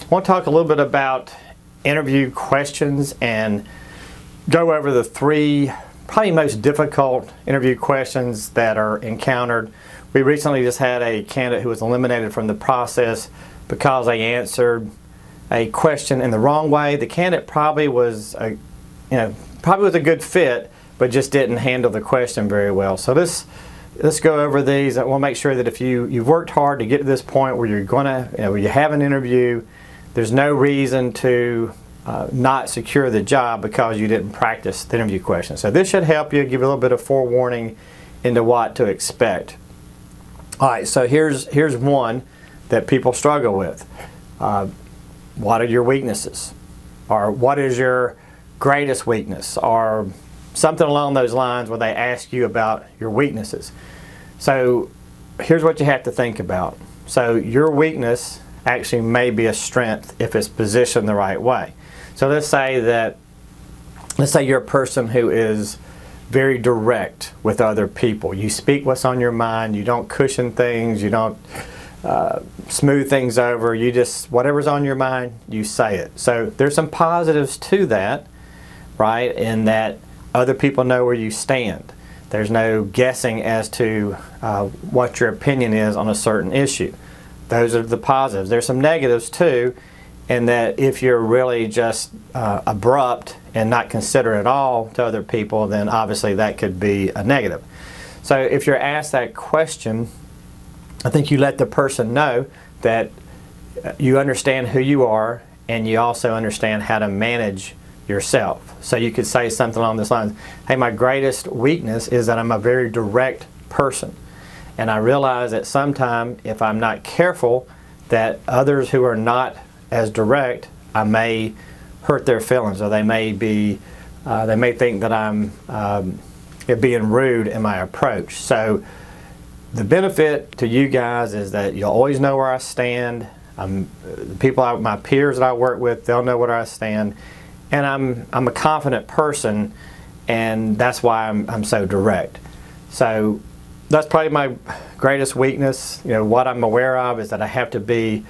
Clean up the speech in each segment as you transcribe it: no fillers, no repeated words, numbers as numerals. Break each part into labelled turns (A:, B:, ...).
A: I want to talk a little bit about interview questions and go over the three probably most difficult interview questions that are encountered. We recently just had a candidate who was eliminated from the process because they answered a question in the wrong way. The candidate probably was a good fit, but just didn't handle the question very well. So let's go over these. I want to make sure that if you've worked hard to get to this point where where you have an interview, there's no reason to not secure the job because you didn't practice the interview question. So this should help you, give you a little bit of forewarning into what to expect. All right, so here's one that people struggle with. What are your weaknesses? Or what is your greatest weakness? Or something along those lines where they ask you about your weaknesses. So here's what you have to think about. So your weakness actually may be a strength if it's positioned the right way. So let's say you're a person who is very direct with other people. You speak what's on your mind. You don't cushion things. You don't smooth things over. You just, whatever's on your mind, you say it. So there's some positives to that, right? In that other people know where you stand. There's no guessing as to what your opinion is on a certain issue. Those are the positives. There's some negatives too, in that if you're really just abrupt and not considerate at all to other people, then obviously that could be a negative. So if you're asked that question, I think you let the person know that you understand who you are and you also understand how to manage yourself. So you could say something along this line: hey, my greatest weakness is that I'm a very direct person. And I realize that sometimes if I'm not careful, that others who are not as direct, I may hurt their feelings, or they may think that I'm being rude in my approach. So the benefit to you guys is that you'll always know where I stand. My peers that I work with, they'll know where I stand. And I'm a confident person, and that's why I'm so direct. So that's probably my greatest weakness. What I'm aware of is that I have to be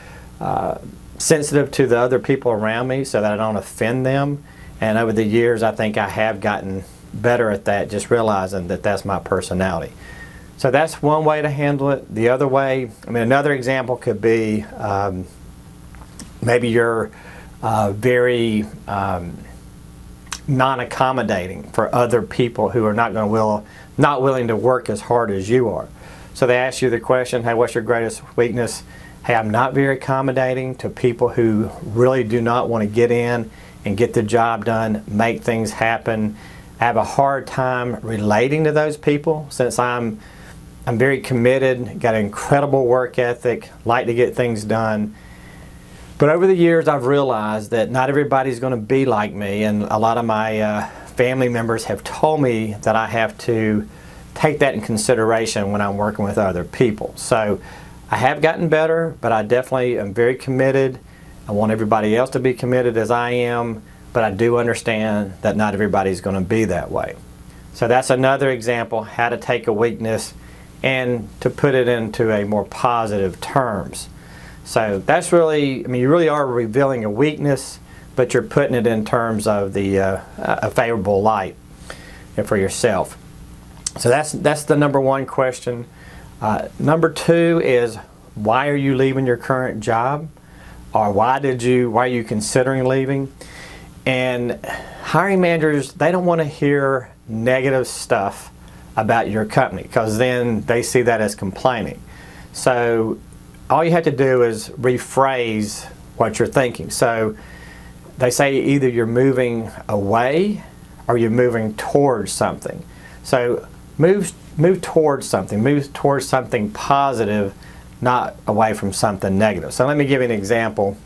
A: sensitive to the other people around me so that I don't offend them. And over the years, I think I have gotten better at that, just realizing that that's my personality. So that's one way to handle it. The other way, another example could be maybe you're very non-accommodating for other people who are not willing to work as hard as you are. So they ask you the question, hey, what's your greatest weakness? Hey, I'm not very accommodating to people who really do not want to get in and get the job done, make things happen. I have a hard time relating to those people since I'm very committed, got an incredible work ethic, like to get things done. But over the years, I've realized that not everybody's going to be like me, and a lot of my family members have told me that I have to take that in consideration when I'm working with other people. So I have gotten better, but I definitely am very committed. I want everybody else to be committed as I am, but I do understand that not everybody's going to be that way. So that's another example, how to take a weakness and to put it into a more positive terms. So that's really, you really are revealing a weakness, but you're putting it in terms of a favorable light for yourself. So that's the number one question. Number two is, why are you leaving your current job? Or why are you considering leaving? And hiring managers, they don't want to hear negative stuff about your company, because then they see that as complaining. So all you have to do is rephrase what you're thinking. So they say either you're moving away or you're moving towards something. So move towards something. Move towards something positive, not away from something negative. So let me give you an example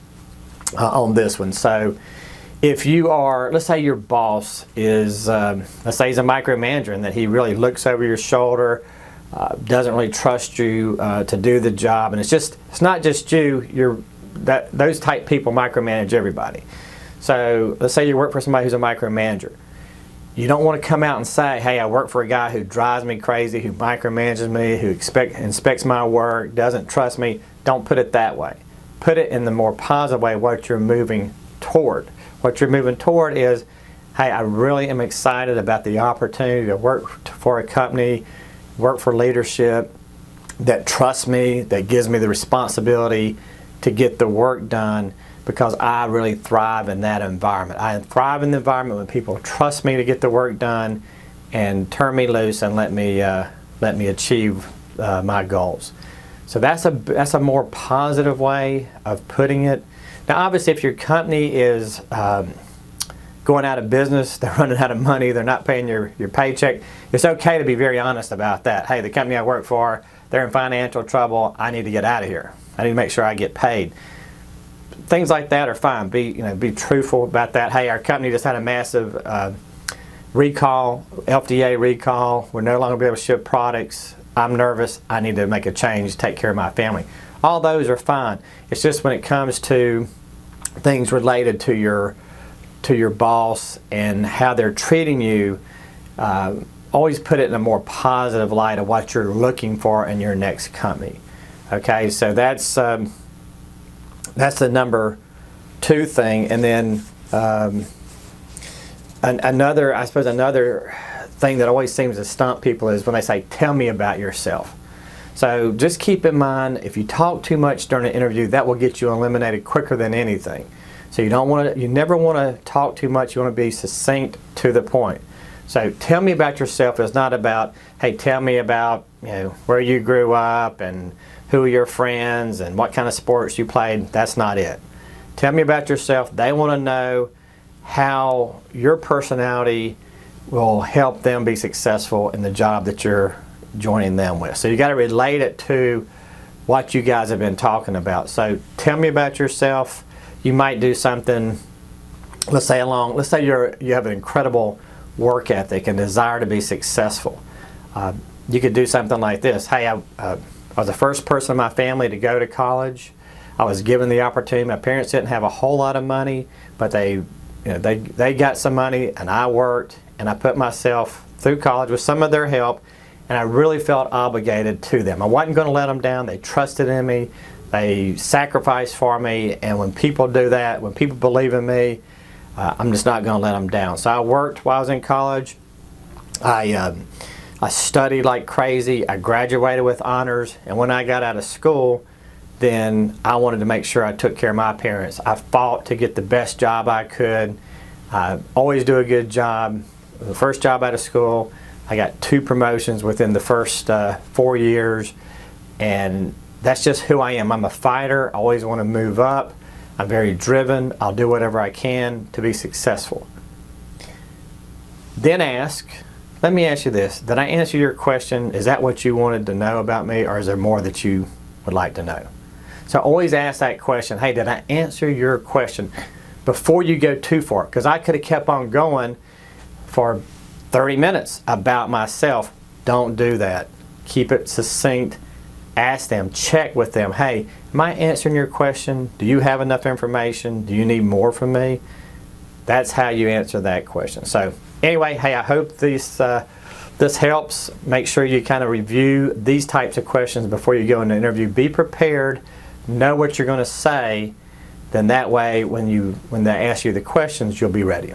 A: on this one. So if you are, let's say your boss is, let's say he's a micromanager and that he really looks over your shoulder, doesn't really trust you to do the job, and it's not just you. Those type people micromanage everybody. So let's say you work for somebody who's a micromanager. You don't want to come out and say, hey, I work for a guy who drives me crazy, who micromanages me, who inspects my work, doesn't trust me. Don't put it that way. put it in the more positive way what you're moving toward. What you're moving toward is, hey, I really am excited about the opportunity to work for a company, work for leadership that trusts me, that gives me the responsibility to get the work done, because I really thrive in that environment. I thrive in the environment when people trust me to get the work done and turn me loose and let me achieve my goals. So that's a more positive way of putting it. Now, obviously, if your company is going out of business, they're running out of money, they're not paying your paycheck, it's okay to be very honest about that. Hey, the company I work for, they're in financial trouble, I need to get out of here. I need to make sure I get paid. Things like that are fine. Be truthful about that. Hey, our company just had a massive recall, FDA recall. We're no longer going to be able to ship products. I'm nervous. I need to make a change, take care of my family. All those are fine. It's just when it comes to things related to your boss and how they're treating you, always put it in a more positive light of what you're looking for in your next company. Okay, so that's the number 2 thing. And then another thing that always seems to stump people is when they say, tell me about yourself. So just keep in mind, if you talk too much during an interview, that will get you eliminated quicker than anything. So you never want to talk too much. You want to be succinct, to the point. So tell me about yourself is not about, hey, tell me about where you grew up and who are your friends and what kind of sports you played. That's not it. Tell me about yourself. They want to know how your personality will help them be successful in the job that you're joining them with. So you got to relate it to what you guys have been talking about. So tell me about yourself. You might do something, let's say you have an incredible work ethic and desire to be successful. You could do something like this. Hey, I was the first person in my family to go to college. I was given the opportunity. My parents didn't have a whole lot of money, but they got some money, and I worked, and I put myself through college with some of their help, and I really felt obligated to them. I wasn't going to let them down. They trusted in me. They sacrificed for me, and when people do that, when people believe in me, I'm just not going to let them down. So I worked while I was in college. I studied like crazy. I graduated with honors, and when I got out of school, then I wanted to make sure I took care of my parents. I fought to get the best job I could. I always do a good job. The first job out of school, I got 2 promotions within the first 4 years, and that's just who I am. I'm a fighter. I always want to move up. I'm very driven. I'll do whatever I can to be successful. Then let me ask you this. Did I answer your question? Is that what you wanted to know about me, or is there more that you would like to know? So always ask that question. Hey, did I answer your question before you go too far? Because I could have kept on going for 30 minutes about myself. Don't do that. Keep it succinct. Ask them, check with them. Hey, am I answering your question? Do you have enough information? Do you need more from me? That's how you answer that question. So anyway, hey, I hope this helps. Make sure you kind of review these types of questions before you go into an interview. Be prepared. Know what you're going to say. Then that way, when they ask you the questions, you'll be ready.